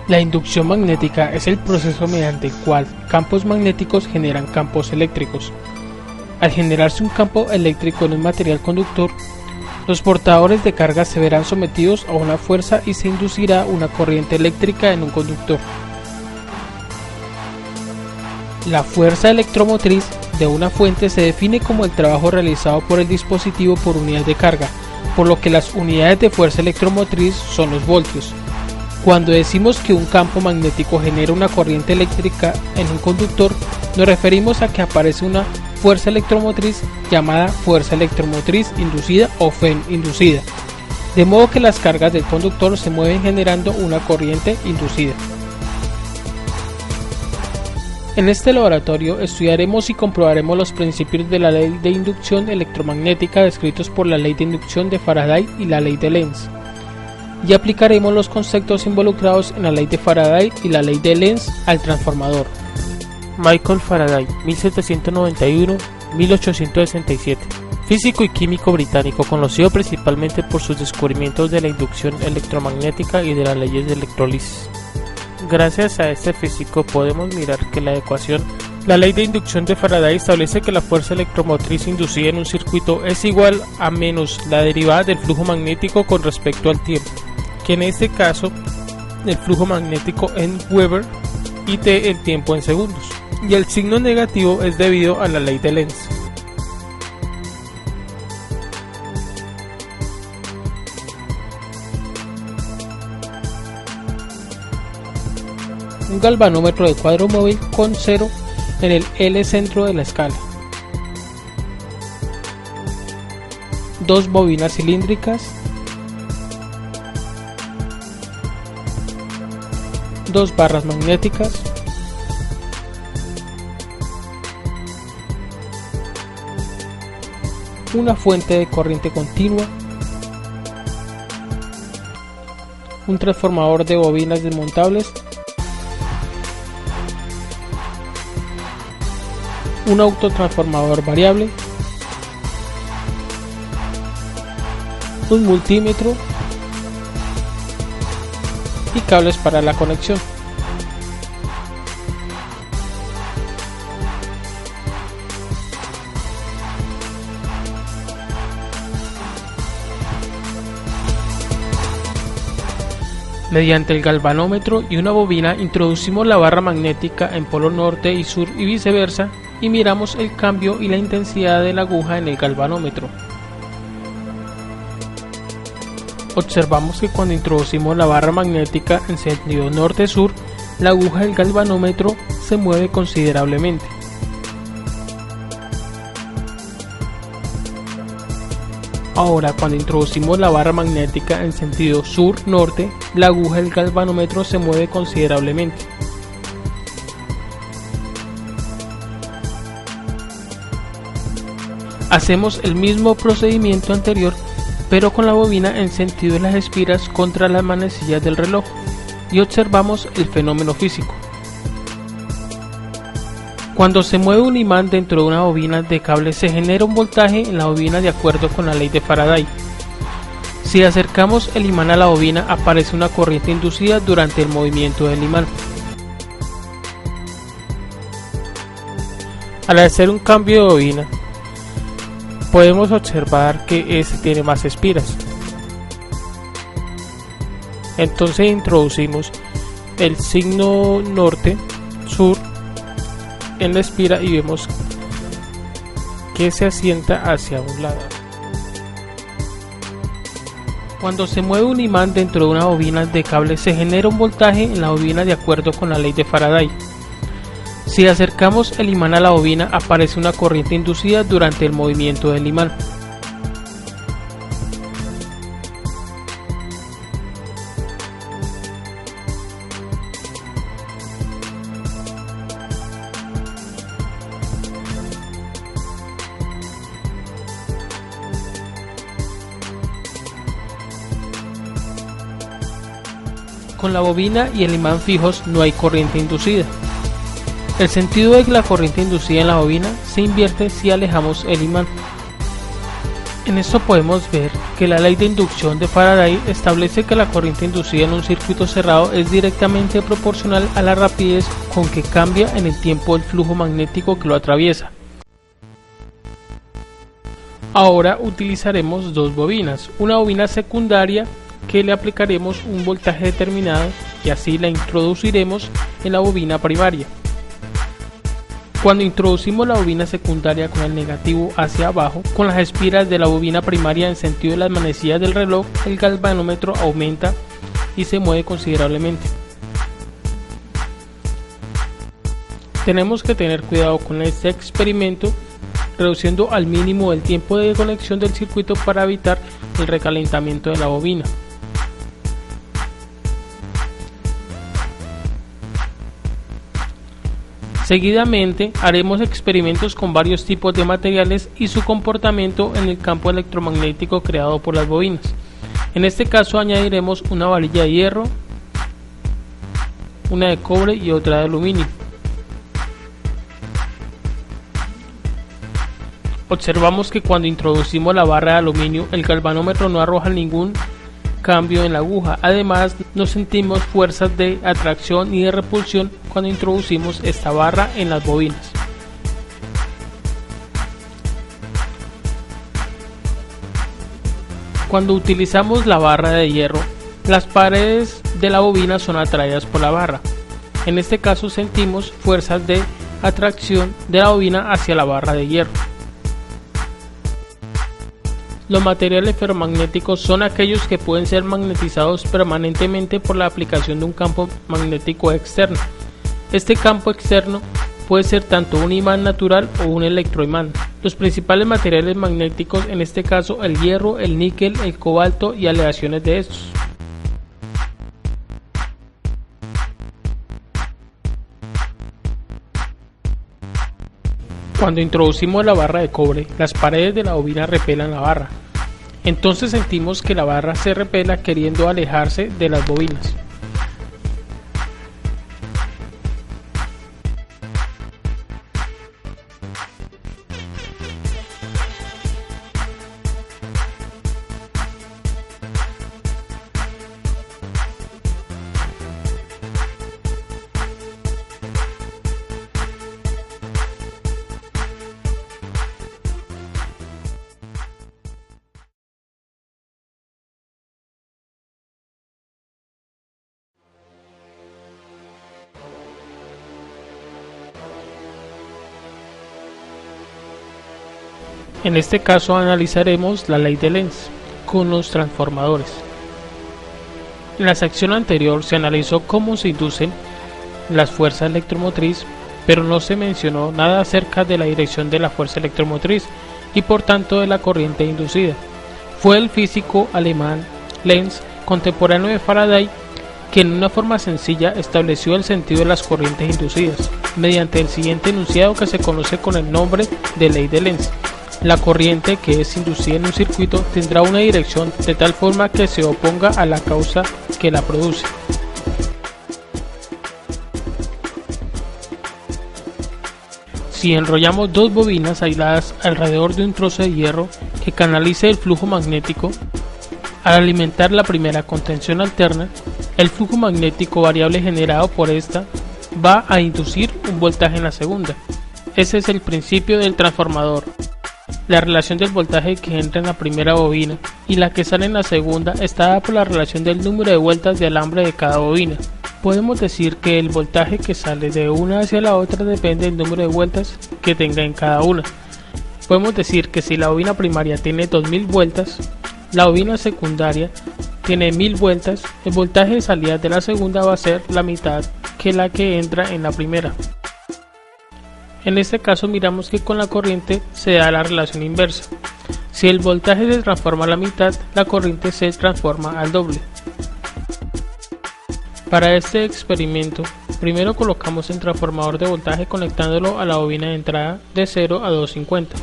La inducción magnética es el proceso mediante el cual campos magnéticos generan campos eléctricos. Al generarse un campo eléctrico en un material conductor, los portadores de carga se verán sometidos a una fuerza y se inducirá una corriente eléctrica en un conductor. La fuerza electromotriz de una fuente se define como el trabajo realizado por el dispositivo por unidad de carga, por lo que las unidades de fuerza electromotriz son los voltios. Cuando decimos que un campo magnético genera una corriente eléctrica en un conductor, nos referimos a que aparece una fuerza electromotriz llamada fuerza electromotriz inducida o FEM inducida, de modo que las cargas del conductor se mueven generando una corriente inducida. En este laboratorio estudiaremos y comprobaremos los principios de la ley de inducción electromagnética descritos por la ley de inducción de Faraday y la ley de Lenz, y aplicaremos los conceptos involucrados en la ley de Faraday y la ley de Lenz al transformador. Michael Faraday, 1791-1867, físico y químico británico, conocido principalmente por sus descubrimientos de la inducción electromagnética y de las leyes de electrólisis. Gracias a este físico podemos mirar que la ley de inducción de Faraday establece que la fuerza electromotriz inducida en un circuito es igual a menos la derivada del flujo magnético con respecto al tiempo, que en este caso el flujo magnético en Weber y t el tiempo en segundos, y el signo negativo es debido a la ley de Lenz. Un galvanómetro de cuadro móvil con 0 en el L centro de la escala. 2 bobinas cilíndricas. 2 barras magnéticas. Una fuente de corriente continua. Un transformador de bobinas desmontables. Un autotransformador variable, un multímetro y cables para la conexión. Mediante el galvanómetro y una bobina introducimos la barra magnética en polo norte y sur y viceversa, y miramos el cambio y la intensidad de la aguja en el galvanómetro. Observamos que cuando introducimos la barra magnética en sentido norte-sur, la aguja del galvanómetro se mueve considerablemente. Ahora, cuando introducimos la barra magnética en sentido sur-norte, la aguja del galvanómetro se mueve considerablemente. Hacemos el mismo procedimiento anterior, pero con la bobina en sentido de las espiras contra las manecillas del reloj, y observamos el fenómeno físico. Cuando se mueve un imán dentro de una bobina de cable, se genera un voltaje en la bobina de acuerdo con la ley de Faraday. Si acercamos el imán a la bobina, aparece una corriente inducida durante el movimiento del imán. Al hacer un cambio de bobina, podemos observar que este tiene más espiras. Entonces introducimos el signo norte-sur en la espira y vemos que se asienta hacia un lado. Cuando se mueve un imán dentro de una bobina de cable, se genera un voltaje en la bobina de acuerdo con la ley de Faraday. Si acercamos el imán a la bobina, aparece una corriente inducida durante el movimiento del imán. Con la bobina y el imán fijos no hay corriente inducida. El sentido de la corriente inducida en la bobina se invierte si alejamos el imán. En esto podemos ver que la ley de inducción de Faraday establece que la corriente inducida en un circuito cerrado es directamente proporcional a la rapidez con que cambia en el tiempo el flujo magnético que lo atraviesa. Ahora utilizaremos dos bobinas, una bobina secundaria que le aplicaremos un voltaje determinado y así la introduciremos en la bobina primaria. Cuando introducimos la bobina secundaria con el negativo hacia abajo, con las espiras de la bobina primaria en sentido de las manecillas del reloj, el galvanómetro aumenta y se mueve considerablemente. Tenemos que tener cuidado con este experimento, reduciendo al mínimo el tiempo de conexión del circuito para evitar el recalentamiento de la bobina. Seguidamente haremos experimentos con varios tipos de materiales y su comportamiento en el campo electromagnético creado por las bobinas. En este caso añadiremos una varilla de hierro, una de cobre y otra de aluminio. Observamos que cuando introducimos la barra de aluminio, el galvanómetro no arroja ningún cambio en la aguja. Además, no sentimos fuerzas de atracción ni de repulsión cuando introducimos esta barra en las bobinas. Cuando utilizamos la barra de hierro, las paredes de la bobina son atraídas por la barra. En este caso sentimos fuerzas de atracción de la bobina hacia la barra de hierro. Los materiales ferromagnéticos son aquellos que pueden ser magnetizados permanentemente por la aplicación de un campo magnético externo. Este campo externo puede ser tanto un imán natural o un electroimán. Los principales materiales magnéticos, en este caso el hierro, el níquel, el cobalto y aleaciones de estos. Cuando introducimos la barra de cobre, las paredes de la bobina repelan la barra. Entonces sentimos que la barra se repela queriendo alejarse de las bobinas. En este caso analizaremos la ley de Lenz con los transformadores. En la sección anterior se analizó cómo se inducen las fuerzas electromotriz, pero no se mencionó nada acerca de la dirección de la fuerza electromotriz y por tanto de la corriente inducida. Fue el físico alemán Lenz, contemporáneo de Faraday, que en una forma sencilla estableció el sentido de las corrientes inducidas, mediante el siguiente enunciado que se conoce con el nombre de ley de Lenz. La corriente que es inducida en un circuito tendrá una dirección de tal forma que se oponga a la causa que la produce. Si enrollamos dos bobinas aisladas alrededor de un trozo de hierro que canalice el flujo magnético, al alimentar la primera con tensión alterna, el flujo magnético variable generado por esta va a inducir un voltaje en la segunda. Ese es el principio del transformador. La relación del voltaje que entra en la primera bobina y la que sale en la segunda está dada por la relación del número de vueltas de alambre de cada bobina. Podemos decir que el voltaje que sale de una hacia la otra depende del número de vueltas que tenga en cada una. Podemos decir que si la bobina primaria tiene 2000 vueltas, la bobina secundaria tiene 1000 vueltas, el voltaje de salida de la segunda va a ser la mitad que la que entra en la primera. En este caso miramos que con la corriente se da la relación inversa. Si el voltaje se transforma a la mitad, la corriente se transforma al doble. Para este experimento, primero colocamos el transformador de voltaje conectándolo a la bobina de entrada de 0 a 250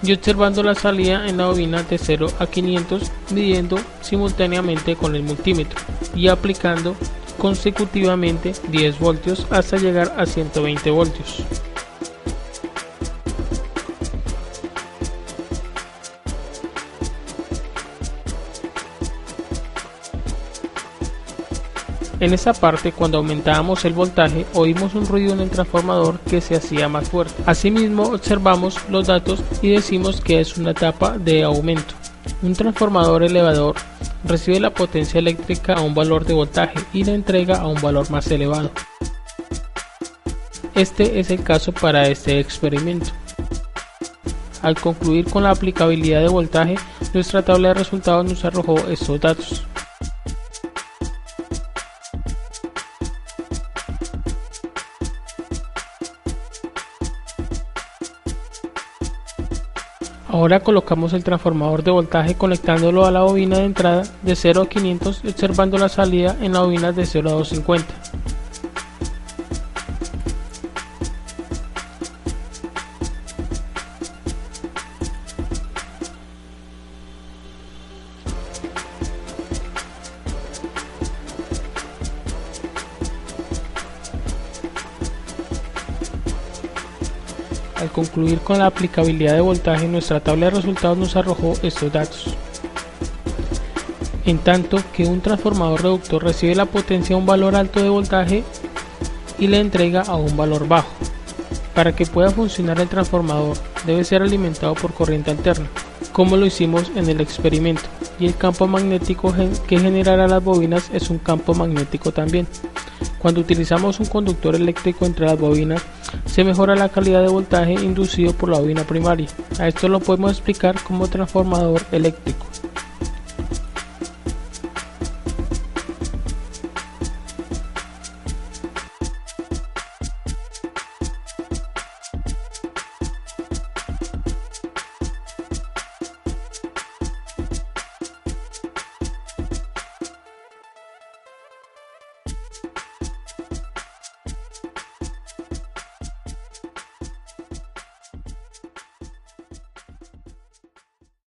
y observando la salida en la bobina de 0 a 500, midiendo simultáneamente con el multímetro y aplicando consecutivamente 10 voltios hasta llegar a 120 voltios. En esa parte, cuando aumentábamos el voltaje, oímos un ruido en el transformador que se hacía más fuerte. Asimismo, observamos los datos y decimos que es una etapa de aumento. Un transformador elevador recibe la potencia eléctrica a un valor de voltaje y la entrega a un valor más elevado. Este es el caso para este experimento. Al concluir con la aplicabilidad de voltaje, nuestra tabla de resultados nos arrojó estos datos. Ahora colocamos el transformador de voltaje conectándolo a la bobina de entrada de 0 a 500 y observando la salida en la bobina de 0 a 250. Al concluir con la aplicabilidad de voltaje, nuestra tabla de resultados nos arrojó estos datos. En tanto que un transformador reductor recibe la potencia a un valor alto de voltaje y le entrega a un valor bajo. Para que pueda funcionar el transformador, debe ser alimentado por corriente alterna, como lo hicimos en el experimento, y el campo magnético que generará las bobinas es un campo magnético también. Cuando utilizamos un conductor eléctrico entre las bobinas, se mejora la calidad de voltaje inducido por la bobina primaria. A esto lo podemos explicar como transformador eléctrico.